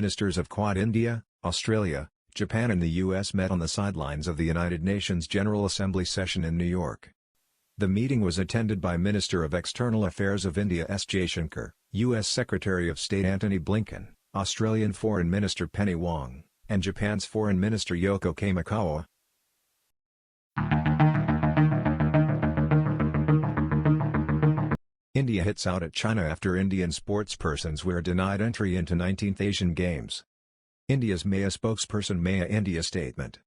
ministers of Quad India, Australia, Japan and the U.S. met on the sidelines of the United Nations General Assembly session in New York. The meeting was attended by Minister of External Affairs of India S. Jaishankar, U.S. Secretary of State Antony Blinken, Australian Foreign Minister Penny Wong, and Japan's Foreign Minister Yoko Kamikawa. India hits out at China after Indian sportspersons were denied entry into 19th Asian Games. India's Maya spokesperson Maya India statement.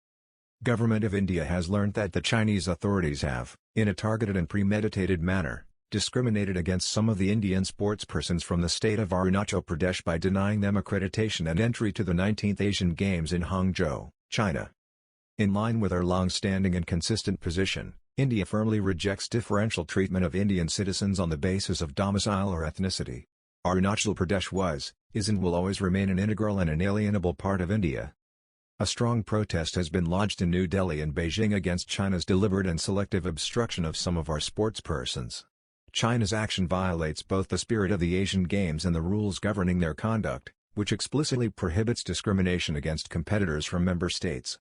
Government of India has learnt that the Chinese authorities have, in a targeted and premeditated manner, discriminated against some of the Indian sportspersons from the state of Arunachal Pradesh by denying them accreditation and entry to the 19th Asian Games in Hangzhou, China. In line with our long-standing and consistent position, India firmly rejects differential treatment of Indian citizens on the basis of domicile or ethnicity. Arunachal Pradesh was, is and will always remain an integral and inalienable part of India. A strong protest has been lodged in New Delhi and Beijing against China's deliberate and selective obstruction of some of our sportspersons. China's action violates both the spirit of the Asian Games and the rules governing their conduct, which explicitly prohibits discrimination against competitors from member states.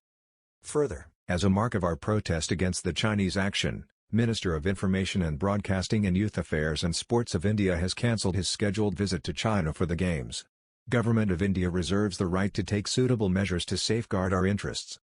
Further, as a mark of our protest against the Chinese action, Minister of Information and Broadcasting and Youth Affairs and Sports of India has cancelled his scheduled visit to China for the Games. Government of India reserves the right to take suitable measures to safeguard our interests.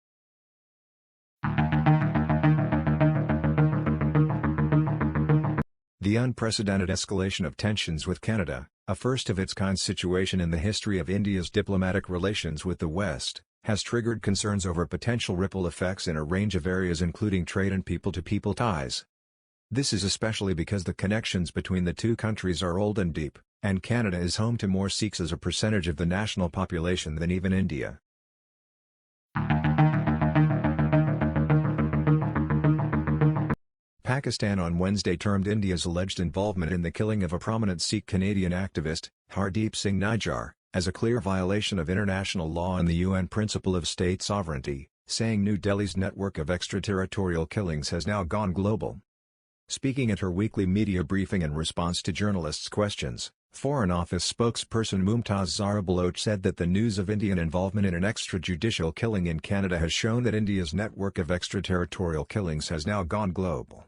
The unprecedented escalation of tensions with Canada, a first-of-its-kind situation in the history of India's diplomatic relations with the West, has triggered concerns over potential ripple effects in a range of areas including trade and people-to-people ties. This is especially because the connections between the two countries are old and deep, and Canada is home to more Sikhs as a percentage of the national population than even India. Pakistan on Wednesday termed India's alleged involvement in the killing of a prominent Sikh Canadian activist, Hardeep Singh Nijjar, as a clear violation of international law and the UN principle of state sovereignty, saying New Delhi's network of extraterritorial killings has now gone global. Speaking at her weekly media briefing in response to journalists' questions, Foreign Office spokesperson Mumtaz Zahra Baloch said that the news of Indian involvement in an extrajudicial killing in Canada has shown that India's network of extraterritorial killings has now gone global.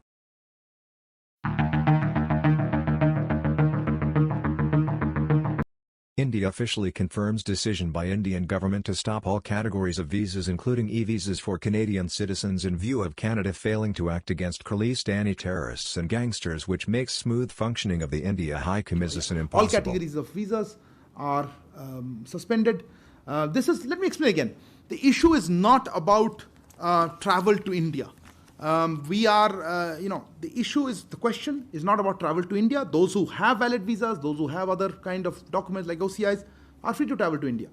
India officially confirms decision by Indian government to stop all categories of visas including e-visas for Canadian citizens in view of Canada failing to act against Khalistani terrorists and gangsters, which makes smooth functioning of the India High Commission impossible. All categories of visas are suspended. Let me explain again. The issue is not about travel to India. The question is not about travel to India. Those who have valid visas, those who have other kind of documents like OCIs are free to travel to India.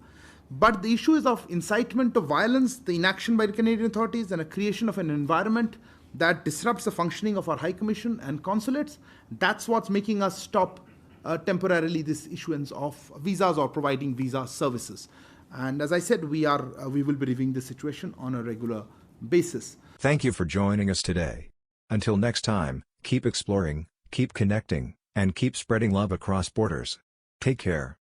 But the issue is of incitement to violence, the inaction by the Canadian authorities and a creation of an environment that disrupts the functioning of our High Commission and consulates. That's what's making us stop temporarily this issuance of visas or providing visa services. And as I said, we will be reviewing the situation on a regular basis. Thank you for joining us today. Until next time, keep exploring, keep connecting, and keep spreading love across borders. Take care.